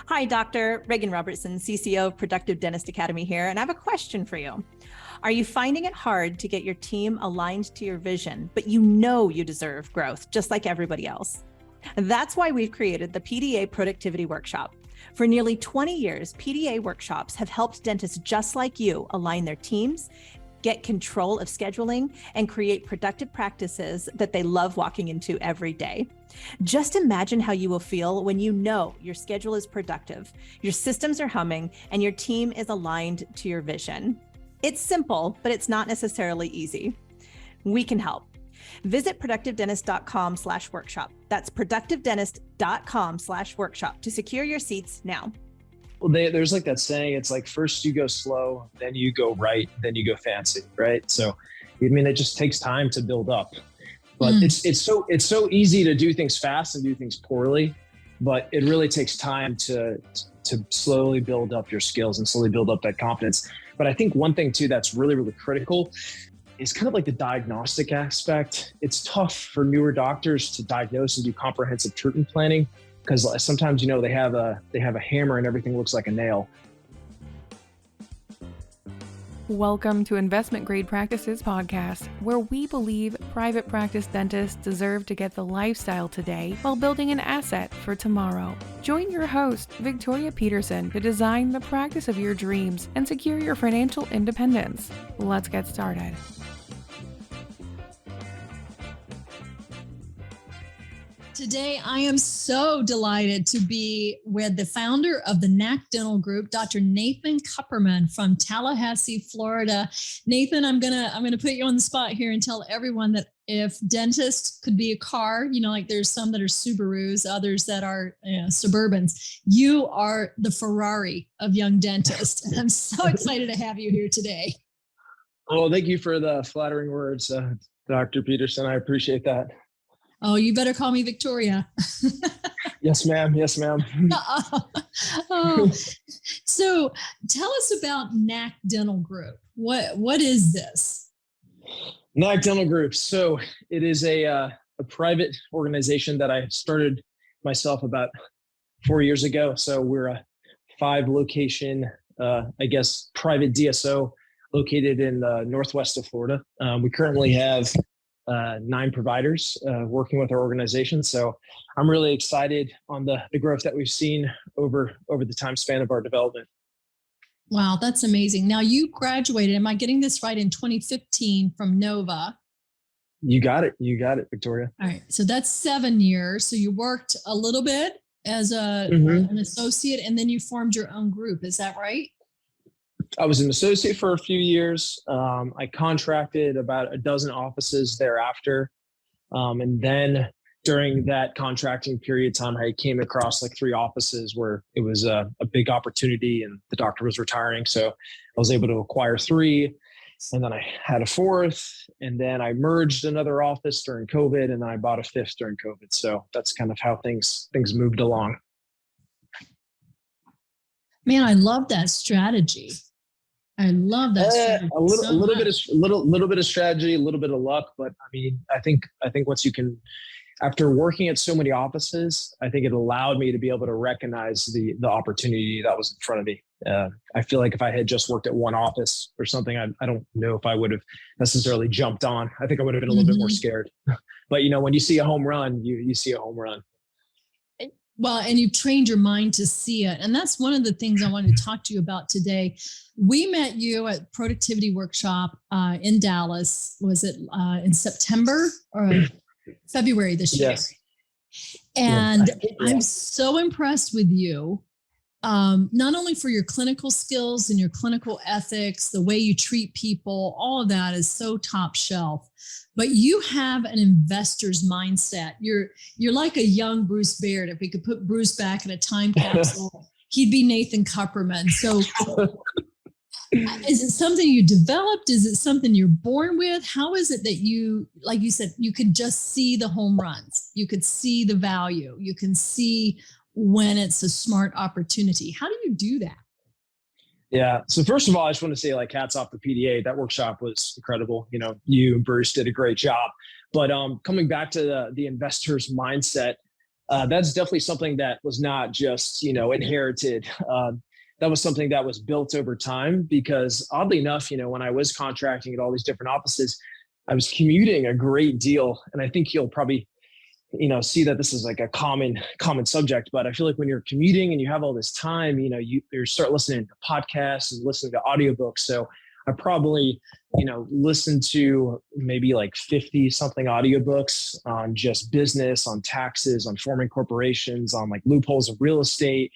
Hi, Dr. Reagan Robertson, CCO of Productive Dentist Academy here, and I have a question for you. Are you finding it hard to get your team aligned to your vision, but you know you deserve growth just like everybody else? That's why we've created the PDA Productivity Workshop. For nearly 20 years, PDA workshops have helped dentists just like you align their teams, get control of scheduling, and create productive practices that they love walking into every day. Just imagine how you will feel when you know your schedule is productive, your systems are humming, and your team is aligned to your vision. It's simple, but it's not necessarily easy. We can help. Visit productivedentist.com/workshop. That's productivedentist.com/workshop to secure your seats now. Well, there's like that saying, it's like first you go slow, then you go right, then you go fancy, right? So, I mean, it just takes time to build up. But it's so easy to do things fast and do things poorly, but it really takes time to slowly build up your skills and slowly build up that confidence. But I think one thing too that's really, really critical is kind of like the diagnostic aspect. It's tough for newer doctors to diagnose and do comprehensive treatment planning, because sometimes, you know, they have a hammer and everything looks like a nail. Welcome to Investment Grade Practices Podcast, where we believe private practice dentists deserve to get the lifestyle today while building an asset for tomorrow. Join your host, Victoria Peterson, to design the practice of your dreams and secure your financial independence. Let's get started. Today, I am so delighted to be with the founder of the NAC Dental Group, Dr. Nathan Kupperman from Tallahassee, Florida. Nathan, I'm gonna put you on the spot here and tell everyone that if dentists could be a car, you know, like there's some that are Subarus, others that are Suburbans, you are the Ferrari of young dentists. And I'm so excited to have you here today. Oh, thank you for the flattering words, Dr. Peterson. I appreciate that. Oh, you better call me Victoria. Yes, ma'am. Yes, ma'am. So tell us about NAC Dental Group. What is this? NAC Dental Group. So it is a private organization that I started myself about 4 years ago. So we're a 5-location, private DSO located in the northwest of Florida. We currently have 9 providers working with our organization. So I'm really excited on the growth that we've seen over the time span of our development. Wow, that's amazing. Now you graduated, am I getting this right, in 2015 from Nova? You got it, Victoria. All right, so that's 7 years. So you worked a little bit as an associate, and then you formed your own group. Is that right? I was an associate for a few years. I contracted about a dozen offices thereafter. And then during that contracting period of time, I came across like 3 offices where it was a big opportunity and the doctor was retiring. So I was able to acquire 3. And then I had a 4th. And then I merged another office during COVID. And then I bought a 5th during COVID. So that's kind of how things moved along. Man, I love that strategy. I love that strategy. A little bit of strategy, a little bit of luck, but I mean, I think once you can, after working at so many offices, I think it allowed me to be able to recognize the opportunity that was in front of me. I feel like if I had just worked at one office or something, I don't know if I would have necessarily jumped on. I think I would have been a little bit more scared. But you know, when you see a home run, you see a home run. Well, and you've trained your mind to see it. And that's one of the things I wanted to talk to you about today. We met you at Productivity Workshop in Dallas. Was it in September or February this year? Yes. And I'm so impressed with you, not only for your clinical skills and your clinical ethics, the way you treat people, all of that is so top shelf. But you have an investor's mindset. You're like a young Bruce Baird. If we could put Bruce back in a time capsule, he'd be Nathan Kupperman. So is it something you developed? Is it something you're born with? How is it that you, like you said, you could just see the home runs? You could see the value. You can see when it's a smart opportunity. How do you do that? Yeah. So first of all, I just want to say, like, hats off to PDA. That workshop was incredible. You know, you and Bruce did a great job. But coming back to the investor's mindset, That's definitely something that was not just, inherited. That was something that was built over time because oddly enough, when I was contracting at all these different offices, I was commuting a great deal. And I think you'll probably, see that this is like a common subject, but I feel like when you're commuting and you have all this time, you start listening to podcasts and listening to audiobooks. So I probably, listened to maybe like 50 something audiobooks on just business, on taxes, on forming corporations, on like loopholes of real estate,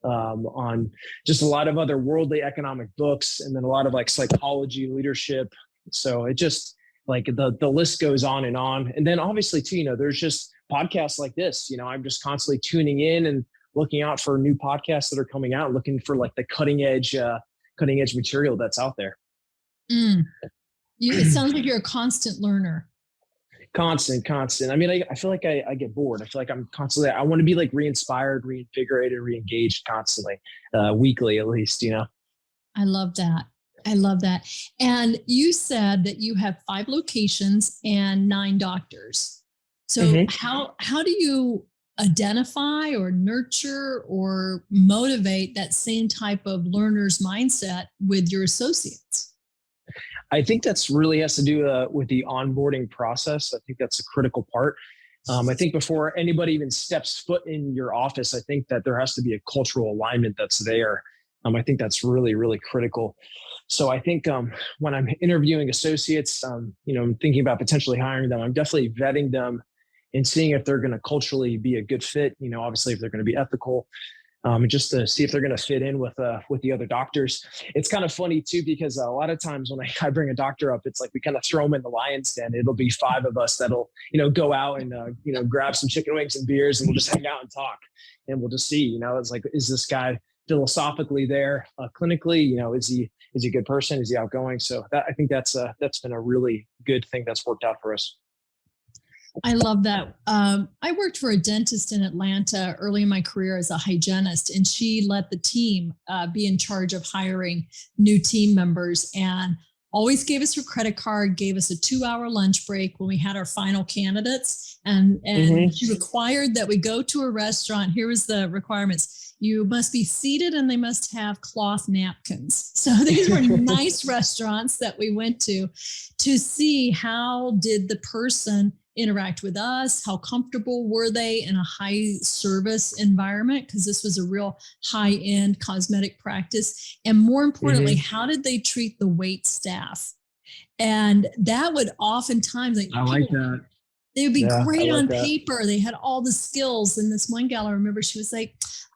on just a lot of other worldly economic books, and then a lot of like psychology, leadership. So it just like the list goes on. And then obviously too, there's just podcasts like this, I'm just constantly tuning in and looking out for new podcasts that are coming out, looking for like the cutting edge material that's out there. It sounds like you're a constant learner. Constant. I mean, I feel like I get bored. I feel like I'm constantly, I want to be like re-inspired, reinvigorated, re-engaged constantly, weekly at least, I love that. And you said that you have 5 locations and 9 doctors. So how do you identify or nurture or motivate that same type of learner's mindset with your associates? I think that's really has to do with the onboarding process. I think that's a critical part. I think before anybody even steps foot in your office, I think that there has to be a cultural alignment that's there. I think that's really, really critical. So I think when I'm interviewing associates, I'm thinking about potentially hiring them, I'm definitely vetting them and seeing if they're going to culturally be a good fit, obviously if they're going to be ethical, and just to see if they're going to fit in with the other doctors. It's kind of funny too, because a lot of times when I bring a doctor up, it's like we kind of throw them in the lion's den. It'll be 5 of us that'll, go out and, grab some chicken wings and beers, and we'll just hang out and talk, and we'll just see, it's like, is this guy philosophically there, clinically, is he a good person? Is he outgoing? So I think that's been a really good thing that's worked out for us. I love that. I worked for a dentist in Atlanta early in my career as a hygienist, and she let the team be in charge of hiring new team members and always gave us her credit card, gave us a 2-hour lunch break when we had our final candidates. And she required that we go to a restaurant. Here was the requirements. You must be seated and they must have cloth napkins. So these were nice restaurants that we went to see how did the person interact with us, how comfortable were they in a high service environment, because this was a real high-end cosmetic practice, and more importantly, how did they treat the wait staff? And that would oftentimes, I like that. They would be great on paper. They had all the skills. And this one gal, I remember, she was like,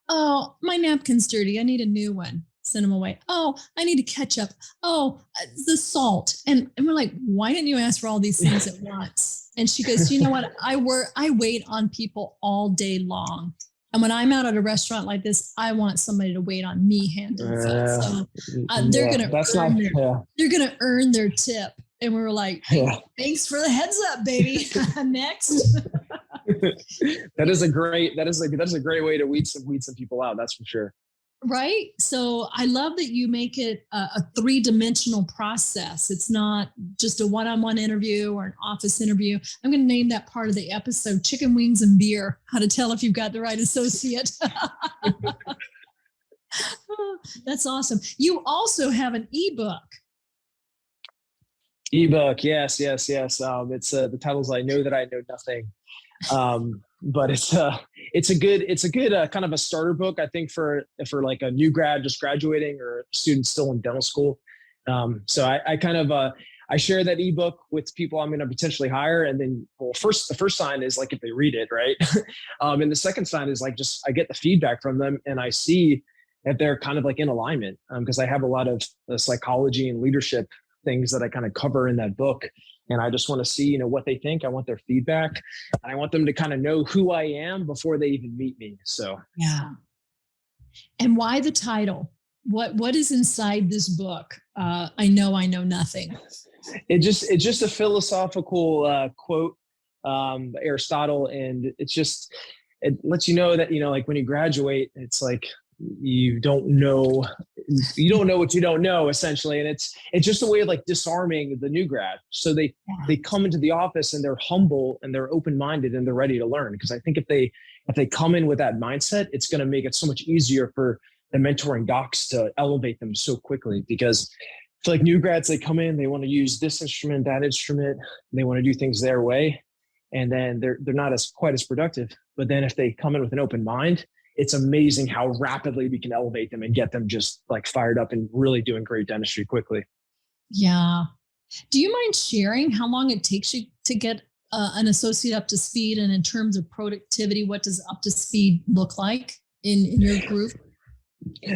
"Oh, my napkin's dirty. I need a new one." Send them away. "Oh, I need a ketchup. Oh, the salt." And we're like, "Why didn't you ask for all these things at once?" And she goes, "You know what? I wait on people all day long. And when I'm out at a restaurant like this, I want somebody to wait on me hand and foot." So they're going to earn their tip. And we were like, "Thanks for the heads up, baby." Next. That is a great way to weed some people out. That's for sure. Right. So I love that you make it a 3-dimensional process. It's not just a one-on-one interview or an office interview. I'm going to name that part of the episode, Chicken Wings and Beer, how to tell if you've got the right associate. That's awesome. You also have an ebook. Yes. It's the title's "I Know That I Know Nothing." But it's a good kind of a starter book, I think, for like a new grad just graduating or a student still in dental school. So I share that ebook with people I'm going to potentially hire. And then, the first sign is like if they read it, right? And the second sign is like just I get the feedback from them and I see that they're kind of like in alignment, because I have a lot of psychology and leadership things that I kind of cover in that book. And I just want to see, what they think. I want their feedback, and I want them to kind of know who I am before they even meet me. So, yeah. And why the title? What is inside this book? I know nothing. It's just a philosophical quote, Aristotle. And it lets you know that, like when you graduate, it's like, you don't know you don't know what you don't know, essentially. And it's just a way of like disarming the new grad. So they come into the office and they're humble and they're open-minded and they're ready to learn. Because I think if they come in with that mindset, it's going to make it so much easier for the mentoring docs to elevate them so quickly. Because I feel like new grads, they come in, they want to use this instrument, that instrument, they want to do things their way. And then they're not quite as productive. But then if they come in with an open mind, it's amazing how rapidly we can elevate them and get them just like fired up and really doing great dentistry quickly. Yeah. Do you mind sharing how long it takes you to get an associate up to speed? And in terms of productivity, what does up to speed look like in your group?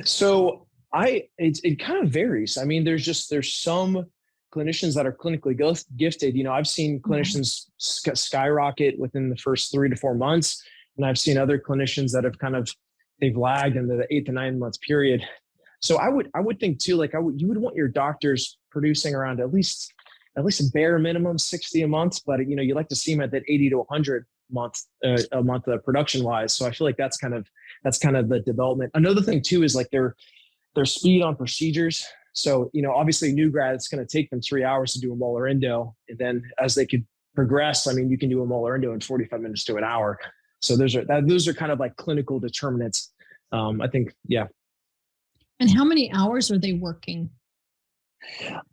So it kind of varies. I mean, there's some clinicians that are clinically gifted. You know, I've seen clinicians skyrocket within the first 3 to 4 months. And I've seen other clinicians that have they've lagged in the 8 to 9 month period. So I would think too, like you would want your doctors producing around at least a bare minimum 60 a month, but you know, you like to see them at that 80 to 100 a month production wise. So I feel like that's kind of the development. Another thing too is like their speed on procedures. So, you know, obviously new grad, it's going to take them 3 hours to do a molar endo. And then as they could progress, I mean, you can do a molar endo in 45 minutes to an hour. So those are kind of like clinical determinants. I think, yeah. And how many hours are they working?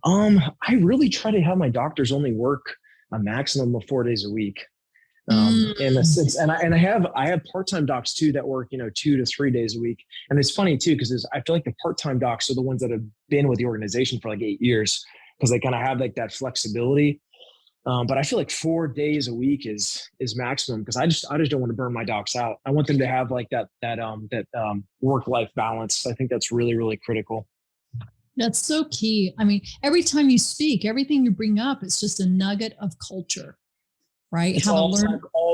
I really try to have my doctors only work a maximum of 4 days a week. In a sense, and I have part-time docs too that work, you know, 2 to 3 days a week. And it's funny too, because I feel like the part-time docs are the ones that have been with the organization for like 8 years, because they kind of have like that flexibility. But I feel like 4 days a week is maximum, because I just don't want to burn my docs out. I want them to have like that work-life balance. I think that's really, really critical. That's so key. I mean, every time you speak, everything you bring up, it's just a nugget of culture, right? It's all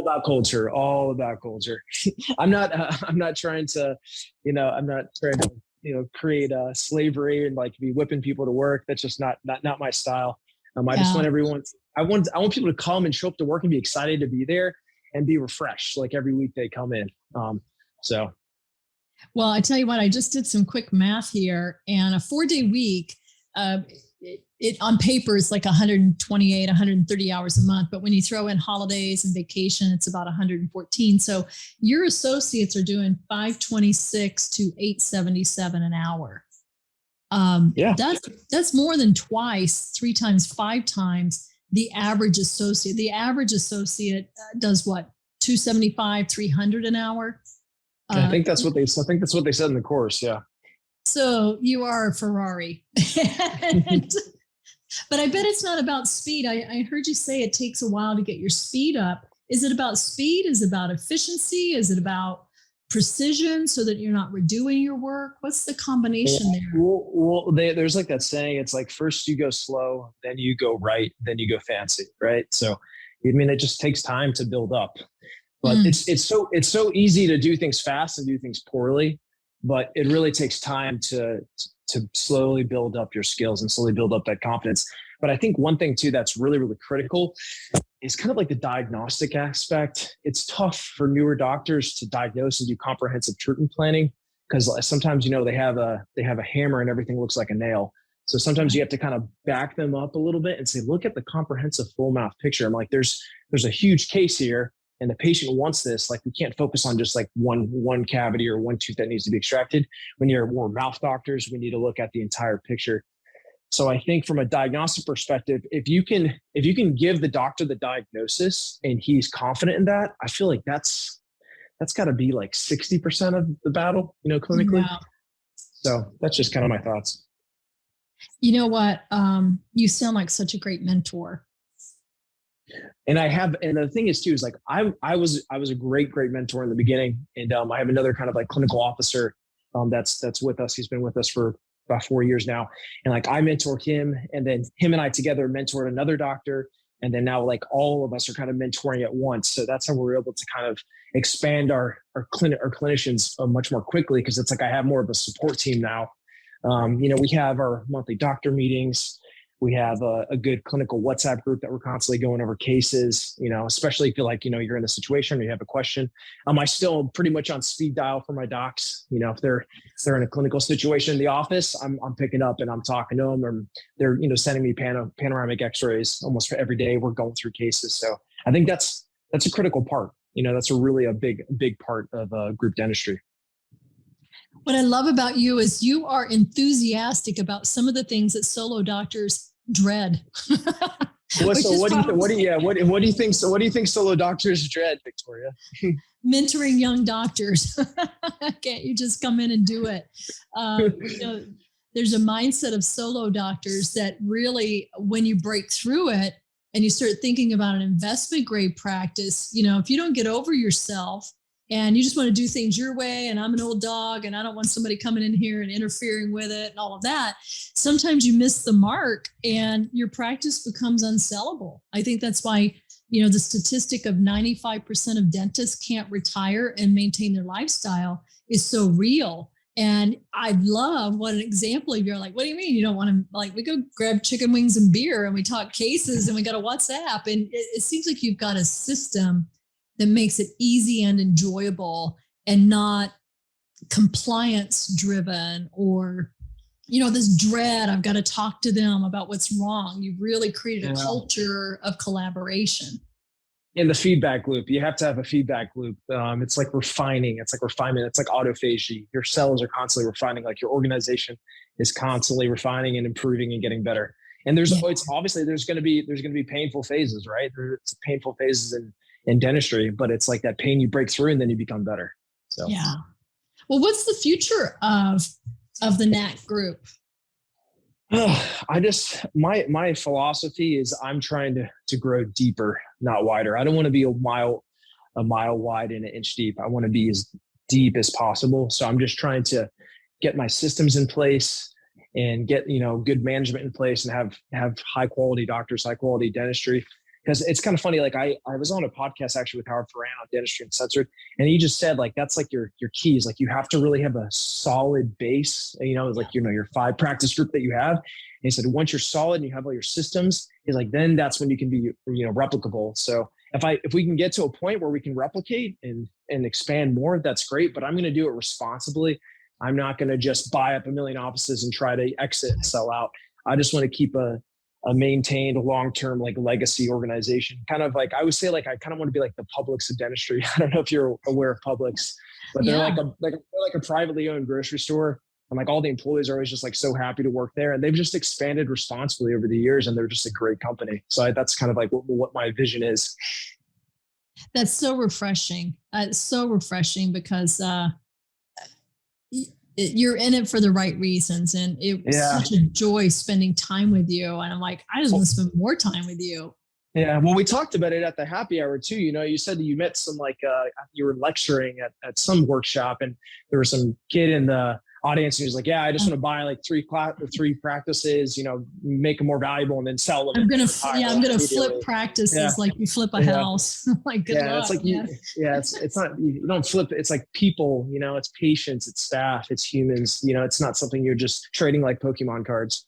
about culture, all about culture. I'm not trying to, create slavery and like be whipping people to work. That's just not my style. I just want everyone. I want people to come and show up to work and be excited to be there and be refreshed like every week they come in. Well, I tell you what, I just did some quick math here, and a 4-day week, it on paper is like 128, 130 hours a month. But when you throw in holidays and vacation, it's about 114. So your associates are doing 526 to 877 an hour. That's more than twice, 3 times, 5 times the average associate. The average associate does what, 275, 300 an hour. I think that's what they said in the course. Yeah. So you are a Ferrari. But I bet it's not about speed. I heard you say it takes a while to get your speed up. Is it about speed? Is it about efficiency? Is it about precision so that you're not redoing your work? What's the combination there? Well, there's like that saying, it's like first you go slow, then you go right, then you go fancy, right? So, I mean, it just takes time to build up. But it's so easy to do things fast and do things poorly, but it really takes time to slowly build up your skills and slowly build up that confidence. But I think one thing too that's really, really critical is kind of like the diagnostic aspect. It's tough for newer doctors to diagnose and do comprehensive treatment planning, because sometimes, you know, they have a hammer and everything looks like a nail. So sometimes you have to kind of back them up a little bit and say, look at the comprehensive full mouth picture. I'm like, there's a huge case here, and the patient wants this. Like, we can't focus on just like one cavity or one tooth that needs to be extracted. When you're more mouth doctors, we need to look at the entire picture. So I think from a diagnostic perspective, if you can give the doctor the diagnosis and he's confident in that, I feel like that's got to be like 60% of the battle, you know, clinically. Yeah. So that's just kind of my thoughts. You know what? You sound like such a great mentor. And the thing is too, is like, I was a great mentor in the beginning. And I have another kind of like clinical officer that's with us. He's been with us for about 4 years now. And like, I mentored him, and then him and I together mentored another doctor. And then now like all of us are kind of mentoring at once. So that's how we're able to kind of expand our clinicians much more quickly. Cause it's like, I have more of a support team now. We have our monthly doctor meetings. We have a good clinical WhatsApp group that we're constantly going over cases, especially if you're in a situation or you have a question. I still pretty much on speed dial for my docs. If they're in a clinical situation in the office, I'm picking up and I'm talking to them, or they're, sending me panoramic x-rays almost every day. We're going through cases. So I think that's a critical part. That's a big part of group dentistry. What I love about you is you are enthusiastic about some of the things that solo doctors dread. What do you think solo doctors dread, Victoria? Mentoring young doctors. Can't you just come in and do it? There's a mindset of solo doctors that really, when you break through it and you start thinking about an investment grade practice, if you don't get over yourself and you just want to do things your way, and I'm an old dog and I don't want somebody coming in here and interfering with it and all of that, sometimes you miss the mark and your practice becomes unsellable. I think that's why, the statistic of 95% of dentists can't retire and maintain their lifestyle is so real. And I love what an example of you're like, what do you mean you don't want to, we go grab chicken wings and beer and we talk cases and we got a WhatsApp, and it seems like you've got a system that makes it easy and enjoyable and not compliance driven or, this dread, I've got to talk to them about what's wrong. You've really created a culture of collaboration. In the feedback loop, you have to have a feedback loop. It's like refining. It's like refinement. It's like autophagy. Your cells are constantly refining. Like your organization is constantly refining and improving and getting better. And there's going to be painful phases, right? There's painful phases in dentistry, but it's like that pain you break through and then you become better. So yeah. Well, what's the future of the NAC group? My philosophy is I'm trying to grow deeper, not wider. I don't want to be a mile wide and an inch deep. I want to be as deep as possible. So I'm just trying to get my systems in place and get, good management in place and have high quality doctors, high quality dentistry. Because it's kind of funny, like I was on a podcast actually with Howard Ferrari on dentistry and censored, and he just said that's like your keys. Like you have to really have a solid base, your 5 practice group that you have. And he said once you're solid and you have all your systems, he's like then that's when you can be replicable. So if we can get to a point where we can replicate and expand more, that's great. But I'm going to do it responsibly. I'm not going to just buy up a million offices and try to exit and sell out. I just want to keep a maintained long-term legacy organization. Kind of I would say I kind of want to be like the Publix of dentistry. I don't know if you're aware of Publix, but they're like a privately owned grocery store. And all the employees are always just so happy to work there. And they've just expanded responsibly over the years and they're just a great company. So that's kind of what my vision is. That's so refreshing. It's so refreshing because you're in it for the right reasons. And it was such a joy spending time with you. And I'm like, I just want to spend more time with you. Yeah. Well, we talked about it at the happy hour too. You said that you met some you were lecturing at some workshop and there was some kid in the audience who's like, yeah, I just want to buy 3 practices, make them more valuable and then sell them. I'm going to flip practices like you flip a house. Good luck. It's not, you don't flip. It's like people, it's patients, it's staff, it's humans, it's not something you're just trading like Pokemon cards.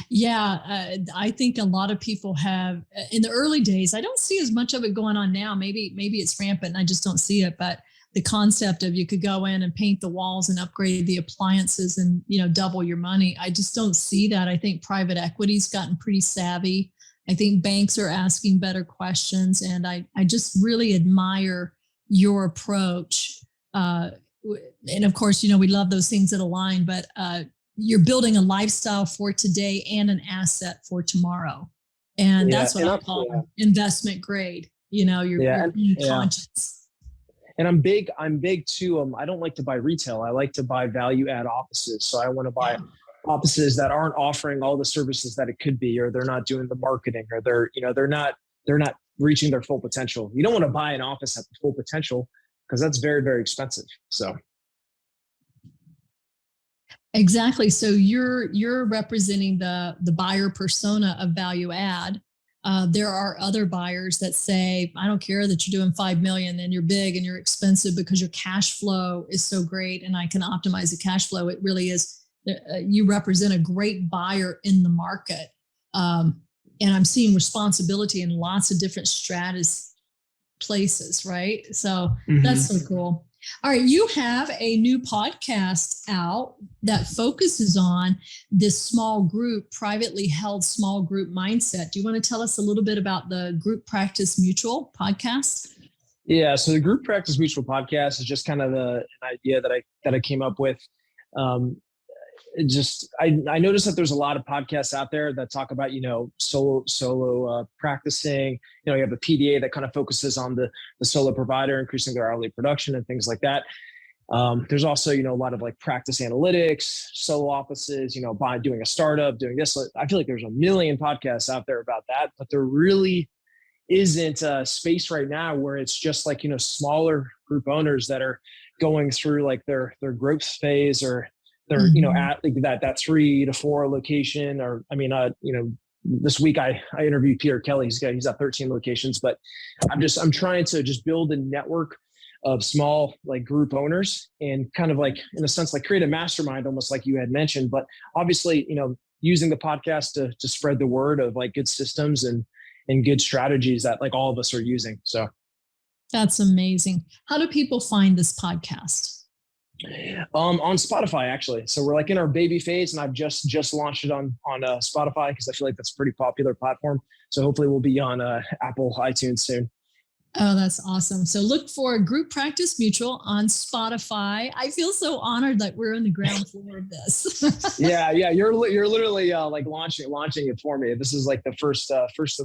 Yeah. I think a lot of people have in the early days, I don't see as much of it going on now. Maybe it's rampant and I just don't see it, but the concept of you could go in and paint the walls and upgrade the appliances and, double your money. I just don't see that. I think private equity's gotten pretty savvy. I think banks are asking better questions. And I just really admire your approach. And of course, we love those things that align, but you're building a lifestyle for today and an asset for tomorrow. And that's what I call investment grade. You're conscious. And I'm big too. I don't like to buy retail. I like to buy value add offices. So I want to buy offices that aren't offering all the services that it could be, or they're not doing the marketing, or they're not reaching their full potential. You don't want to buy an office at the full potential because that's very, very expensive. So. Exactly. So you're representing the buyer persona of value add. There are other buyers that say, I don't care that you're doing 5 million and you're big and you're expensive because your cash flow is so great and I can optimize the cash flow. It really is. You represent a great buyer in the market. And I'm seeing responsibility in lots of different stratus places, right? So that's so cool. All right, you have a new podcast out that focuses on this small group, privately held small group mindset. Do you want to tell us a little bit about the Group Practice Mutual podcast? Yeah, so the Group Practice Mutual podcast is just kind of an idea that I came up with. I noticed that there's a lot of podcasts out there that talk about, solo practicing. You have the PDA that kind of focuses on the solo provider, increasing their hourly production and things like that. There's also, a lot of like practice analytics, solo offices, by doing a startup, doing this. I feel like there's a million podcasts out there about that, but there really isn't a space right now where it's just like, smaller group owners that are going through like their growth phase, or they're, at like that 3 to 4 location, or, this week I interviewed Peter Kelly. He's at 13 locations, but I'm trying to just build a network of small like group owners and kind of like, in a sense, like create a mastermind, almost like you had mentioned, but obviously, using the podcast to spread the word of like good systems and good strategies that like all of us are using. So that's amazing. How do people find this podcast? On Spotify, actually. So we're like in our baby phase, and I've just launched it on Spotify because I feel like that's a pretty popular platform. So hopefully we'll be on Apple iTunes soon. Oh, that's awesome. So look for Group Practice Mutual on Spotify. I feel so honored that we're on the ground floor of this. Yeah. You're literally like launching it for me. This is like the first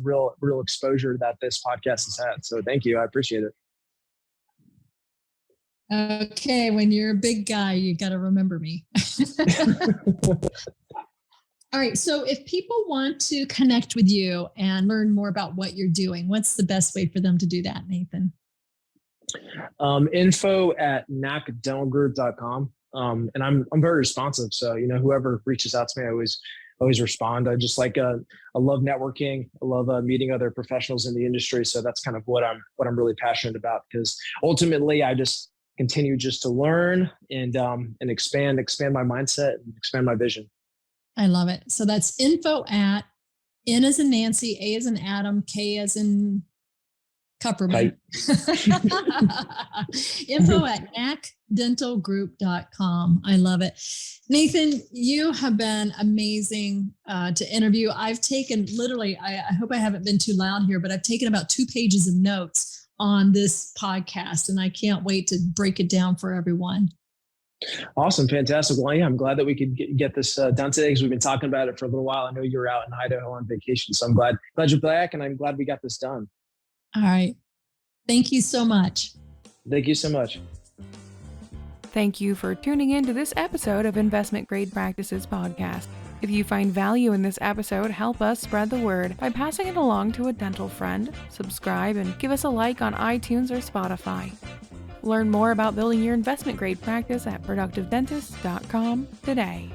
real exposure that this podcast has had. So thank you. I appreciate it. Okay, when you're a big guy, you got to remember me. All right, so if people want to connect with you and learn more about what you're doing, what's the best way for them to do that, Nathan? info@nacdentalgroup.com. And I'm very responsive. So, whoever reaches out to me, I always respond. I just I love networking. I love meeting other professionals in the industry. So that's kind of what I'm really passionate about, because ultimately I just continue just to learn and expand my mindset and expand my vision. I love it. So that's info at N as in Nancy, A as in Adam, K as in Kupperman. Info at nacdentalgroup.com. I love it. Nathan, you have been amazing to interview. I've taken literally, I hope I haven't been too loud here, but I've taken about 2 pages of notes on this podcast, and I can't wait to break it down for everyone. Awesome. Fantastic. Well, yeah, I'm glad that we could get this done today, because we've been talking about it for a little while. I know you were out in Idaho on vacation, so I'm glad you're back, and I'm glad we got this done. All right. Thank you so much. Thank you so much. Thank you for tuning in to this episode of Investment Grade Practices Podcast. If you find value in this episode, help us spread the word by passing it along to a dental friend, subscribe, and give us a like on iTunes or Spotify. Learn more about building your investment grade practice at productivedentist.com today.